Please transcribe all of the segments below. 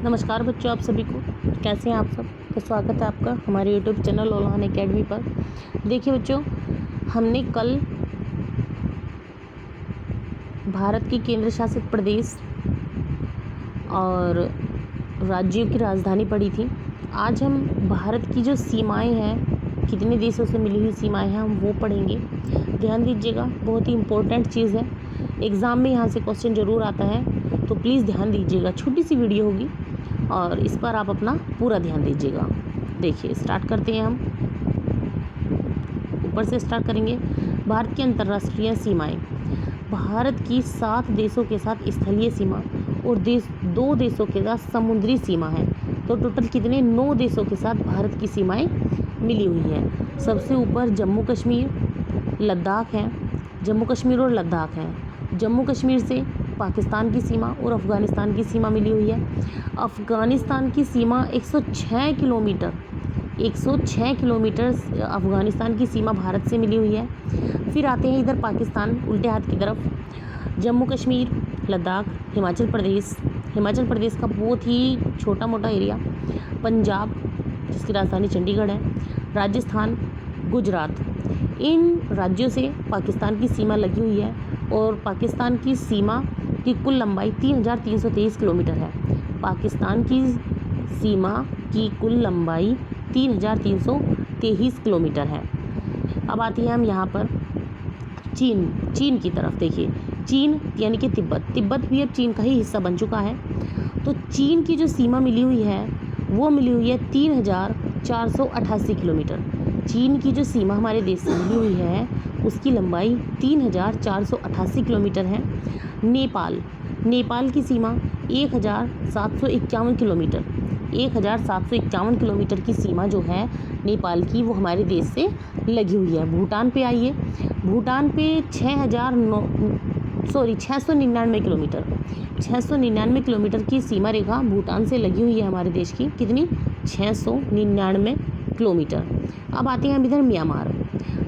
नमस्कार बच्चों, आप सभी को कैसे हैं आप सब। तो स्वागत है आपका हमारे यूट्यूब चैनल ओलहान एकेडमी पर। देखिए बच्चों, हमने कल भारत की केंद्र शासित प्रदेश और राज्यों की राजधानी पढ़ी थी। आज हम भारत की जो सीमाएं हैं, कितने देशों से मिली हुई सीमाएं हैं, हम वो पढ़ेंगे। ध्यान दीजिएगा, बहुत ही इम्पोर्टेंट चीज़ है। एग्ज़ाम में यहाँ से क्वेश्चन ज़रूर आता है, तो प्लीज़ ध्यान दीजिएगा। छोटी सी वीडियो होगी और इस पर आप अपना पूरा ध्यान दीजिएगा। देखिए, स्टार्ट करते हैं हम। ऊपर से स्टार्ट करेंगे। भारत की अंतर्राष्ट्रीय सीमाएं। भारत की 7 देशों के साथ स्थलीय सीमा और 2 देशों के साथ समुद्री सीमा है। तो टोटल कितने 9 देशों के साथ भारत की सीमाएं मिली हुई हैं। सबसे ऊपर जम्मू कश्मीर, लद्दाख है। जम्मू कश्मीर और लद्दाख हैं। जम्मू कश्मीर से पाकिस्तान की सीमा और अफ़गानिस्तान की सीमा मिली हुई है। अफ़गानिस्तान की सीमा 106 किलोमीटर 106 किलोमीटर अफ़गानिस्तान की सीमा भारत से मिली हुई है। फिर आते हैं इधर पाकिस्तान, उल्टे हाथ की तरफ। जम्मू कश्मीर, लद्दाख, हिमाचल प्रदेश का बहुत ही छोटा मोटा एरिया, पंजाब जिसकी राजधानी चंडीगढ़ है, राजस्थान, गुजरात। इन राज्यों से पाकिस्तान की सीमा लगी हुई है और पाकिस्तान की सीमा की कुल लंबाई 3323 किलोमीटर है। पाकिस्तान की सीमा की कुल लंबाई 3323 किलोमीटर है। अब आती है हम यहाँ पर चीन की तरफ। देखिए, चीन यानी कि तिब्बत भी अब चीन का ही हिस्सा बन चुका है। तो चीन की जो सीमा मिली हुई है वो मिली हुई है 3488 किलोमीटर। चीन की जो सीमा हमारे देश से मिली हुई है उसकी लंबाई 3488 किलोमीटर है। नेपाल की सीमा 1751 किलोमीटर 1751 किलोमीटर की सीमा जो है नेपाल की, वो हमारे देश से लगी हुई है। भूटान पे आइए। भूटान पे 699 किलोमीटर की सीमा रेखा भूटान से लगी हुई है हमारे देश की। कितनी? 699 किलोमीटर। अब आते हैं हम इधर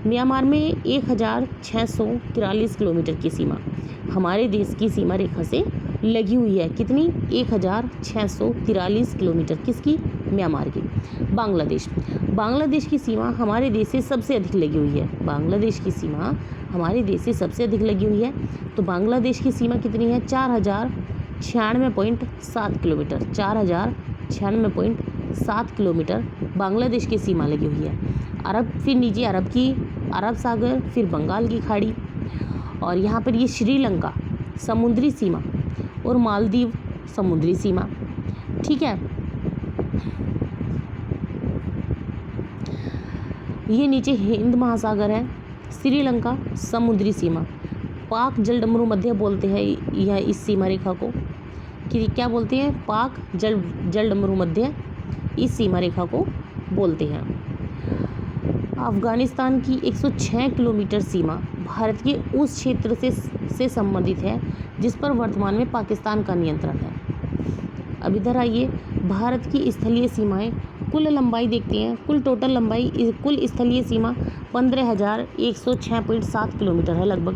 म्यांमार में 1643 किलोमीटर की सीमा हमारे देश की सीमा रेखा से लगी हुई है। कितनी? 1643 किलोमीटर। किसकी? म्यांमार की। बांग्लादेश की सीमा हमारे देश से सबसे अधिक लगी हुई है। बांग्लादेश की सीमा हमारे देश से सबसे अधिक लगी हुई है। तो बांग्लादेश की सीमा कितनी है? 4096.7 किलोमीटर। 4096.7 किलोमीटर बांग्लादेश की सीमा लगी हुई है। फिर नीचे अरब सागर, फिर बंगाल की खाड़ी, और यहाँ पर ये श्रीलंका समुद्री सीमा और मालदीव समुद्री सीमा। ठीक है, ये नीचे हिंद महासागर है। श्रीलंका समुद्री सीमा। पाक जलडमरू मध्य बोलते हैं यह इस सीमा रेखा को, कि क्या बोलते हैं? पाक जलडमरू मध्य इस सीमा रेखा को बोलते हैं। अफ़गानिस्तान की 106 किलोमीटर सीमा भारत के उस क्षेत्र से संबंधित है जिस पर वर्तमान में पाकिस्तान का नियंत्रण है। अब इधर आइए, भारत की स्थलीय सीमाएं। कुल लंबाई देखते हैं। कुल स्थलीय सीमा 15,106.7 किलोमीटर है लगभग।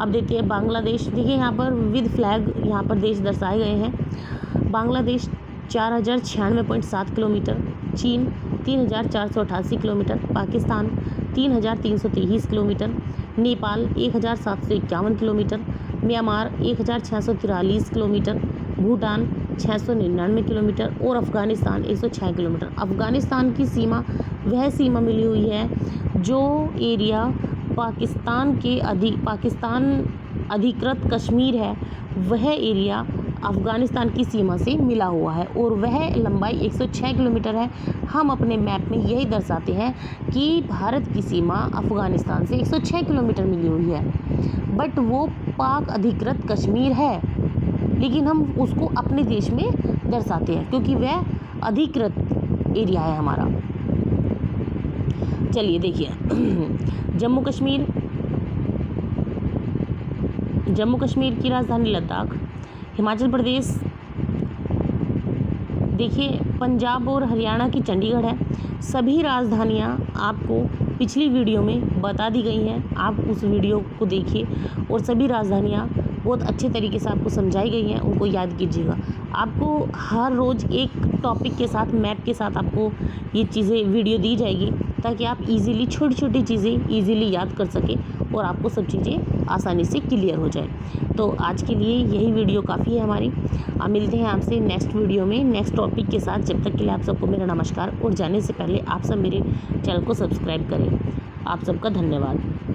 अब देखते हैं बांग्लादेश। देखिए यहाँ पर विद फ्लैग यहाँ पर देश दर्शाए गए हैं। बांग्लादेश 4096.7 किलोमीटर, चीन 3488 kilometre, Pakistan 3323 kilometre, Nepal 1751 kilometre, Myanmar 1643 kilometre, Bhutan 699 kilometre और अफ़गानिस्तान 106 किलोमीटर। अफ़गानिस्तान की सीमा वह सीमा मिली हुई है जो एरिया पाकिस्तान अधिकृत कश्मीर है, वह एरिया अफ़गानिस्तान की सीमा से मिला हुआ है और वह लंबाई 106 किलोमीटर है। हम अपने मैप में यही दर्शाते हैं कि भारत की सीमा अफ़गानिस्तान से 106 किलोमीटर मिली हुई है, बट वो पाक अधिकृत कश्मीर है, लेकिन हम उसको अपने देश में दर्शाते हैं क्योंकि वह अधिकृत एरिया है हमारा। चलिए देखिए, जम्मू कश्मीर की राजधानी लद्दाख, हिमाचल प्रदेश देखिए पंजाब और हरियाणा की चंडीगढ़ है। सभी राजधानियां आपको पिछली वीडियो में बता दी गई हैं, आप उस वीडियो को देखिए और सभी राजधानियां बहुत अच्छे तरीके से आपको समझाई गई हैं, उनको याद कीजिएगा। आपको हर रोज़ एक टॉपिक के साथ, मैप के साथ आपको ये चीज़ें वीडियो दी जाएगी, ताकि आप इजीली छोटी छोटी चीज़ें इजीली याद कर सकें और आपको सब चीज़ें आसानी से क्लियर हो जाए। तो आज के लिए यही वीडियो काफ़ी है हमारी। अब मिलते हैं आपसे नेक्स्ट वीडियो में नेक्स्ट टॉपिक के साथ। जब तक के लिए आप सबको मेरा नमस्कार, और जाने से पहले आप सब मेरे चैनल को सब्सक्राइब करें। आप सबका धन्यवाद।